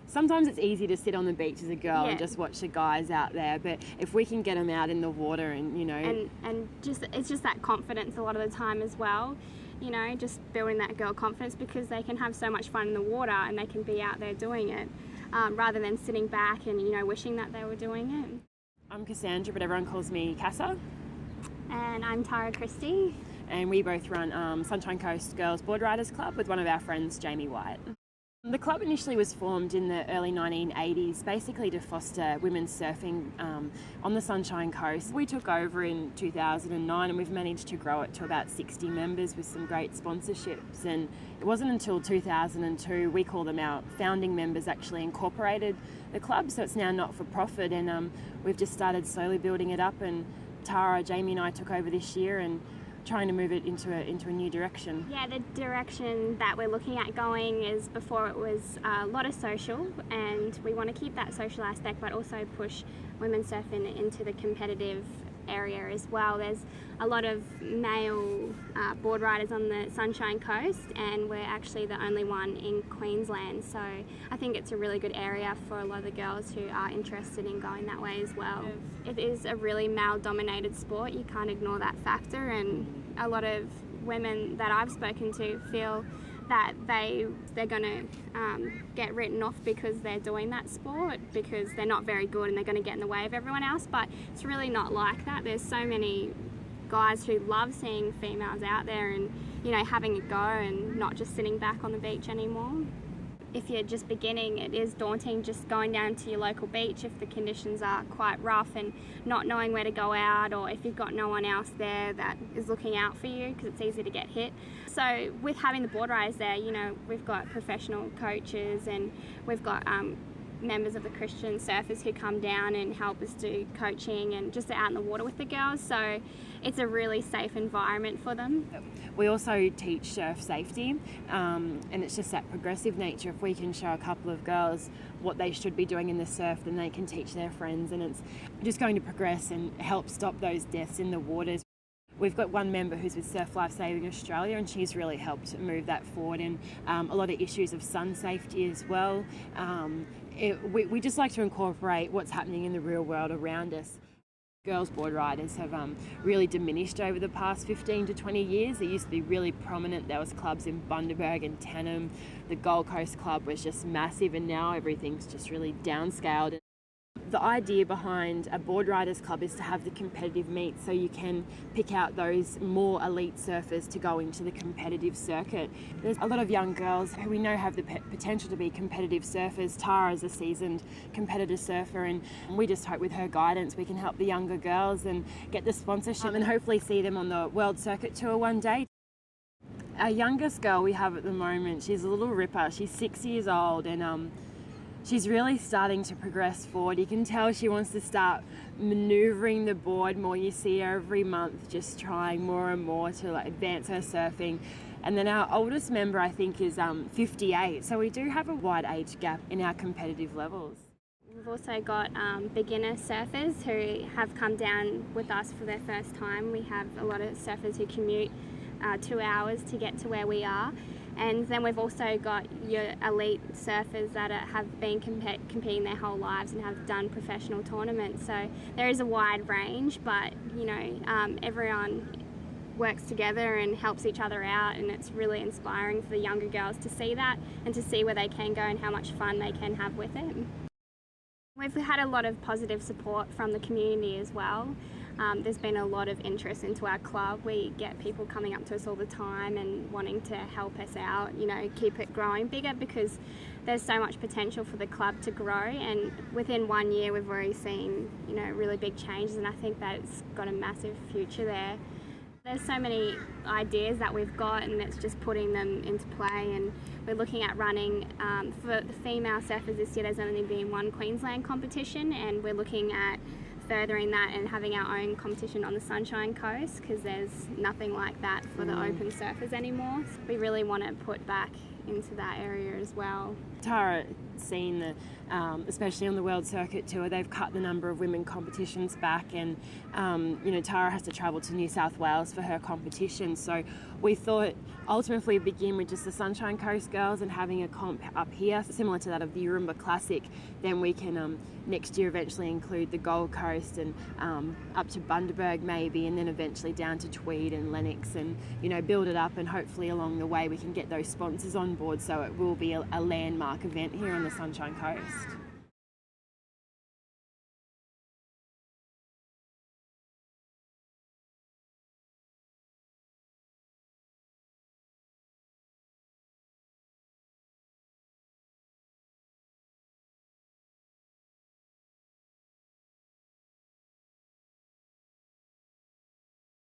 Sometimes it's easy to sit on the beach as a girl and just watch the guys out there, but if we can get them out in the water and, you know... And just it's just that confidence a lot of the time as well, you know, just building that girl confidence, because they can have so much fun in the water and they can be out there doing it rather than sitting back and, you know, wishing that they were doing it. I'm Cassandra, but everyone calls me Cassa. And I'm Tara Christie. And we both run Sunshine Coast Girls Boardriders Club with one of our friends, Jamie White. The club initially was formed in the early 1980s, basically to foster women's surfing on the Sunshine Coast. We took over in 2009 and we've managed to grow it to about 60 members with some great sponsorships. And it wasn't until 2002, we call them our founding members, actually incorporated the club. So it's now not for profit, and we've just started slowly building it up. And Tara, Jamie and I took over this year and trying to move it into a new direction. Yeah, the direction that we're looking at going is, before it was a lot of social, and we want to keep that social aspect but also push women's surfing into the competitive area as well. There's a lot of male board riders on the Sunshine Coast, and we're actually the only one in Queensland, so I think it's a really good area for a lot of the girls who are interested in going that way as well. It is a really male-dominated sport, you can't ignore that factor, and a lot of women that I've spoken to feel that they're going to get written off because they're doing that sport, because they're not very good and they're going to get in the way of everyone else. But it's really not like that. There's so many guys who love seeing females out there and, you know, having a go and not just sitting back on the beach anymore. If you're just beginning, it is daunting just going down to your local beach if the conditions are quite rough and not knowing where to go out, or if you've got no one else there that is looking out for you, because it's easy to get hit. So with having the board riders there, you know, we've got professional coaches and we've got members of the Christian surfers who come down and help us do coaching and just out in the water with the girls, so it's a really safe environment for them. We also teach surf safety, and it's just that progressive nature. If we can show a couple of girls what they should be doing in the surf, then they can teach their friends, and it's just going to progress and help stop those deaths in the waters. We've got one member who's with Surf Life Saving Australia, and she's really helped move that forward, and a lot of issues of sun safety as well. We just like to incorporate what's happening in the real world around us. Girls board riders have really diminished over the past 15 to 20 years. They used to be really prominent. There was clubs in Bundaberg and Tennant. The Gold Coast Club was just massive, and now everything's just really downscaled. The idea behind a board riders club is to have the competitive meet, so you can pick out those more elite surfers to go into the competitive circuit. There's a lot of young girls who we know have the potential to be competitive surfers. Tara is a seasoned competitive surfer, and we just hope with her guidance we can help the younger girls and get the sponsorship and hopefully see them on the World Circuit Tour one day. Our youngest girl we have at the moment, she's a little ripper. She's 6 years old, and she's really starting to progress forward. You can tell she wants to start manoeuvring the board more. You see her every month just trying more and more to advance her surfing. And then our oldest member, I think, is 58. So we do have a wide age gap in our competitive levels. We've also got beginner surfers who have come down with us for their first time. We have a lot of surfers who commute 2 hours to get to where we are. And then we've also got your elite surfers that have been competing their whole lives and have done professional tournaments. So there is a wide range, but you know, everyone works together and helps each other out, and it's really inspiring for the younger girls to see that and to see where they can go and how much fun they can have with it. We've had a lot of positive support from the community as well. There's been a lot of interest into our club. We get people coming up to us all the time and wanting to help us out, you know, keep it growing bigger, because there's so much potential for the club to grow, and within 1 year we've already seen, you know, really big changes, and I think that it's got a massive future there. There's so many ideas that we've got, and it's just putting them into play, and we're looking at running, for the female surfers this year there's only been one Queensland competition, and we're looking at furthering that and having our own competition on the Sunshine Coast, because there's nothing like that for the open surfers anymore. We really want to put back into that area as well. Tara, seen the, especially on the World Circuit Tour, they've cut the number of women competitions back, and Tara has to travel to New South Wales for her competition. So we thought ultimately if we begin with just the Sunshine Coast girls and having a comp up here similar to that of the Yurumba Classic, then we can next year eventually include the Gold Coast and up to Bundaberg maybe, and then eventually down to Tweed and Lennox, and build it up, and hopefully along the way we can get those sponsors on board so it will be a landmark event here on the Sunshine Coast.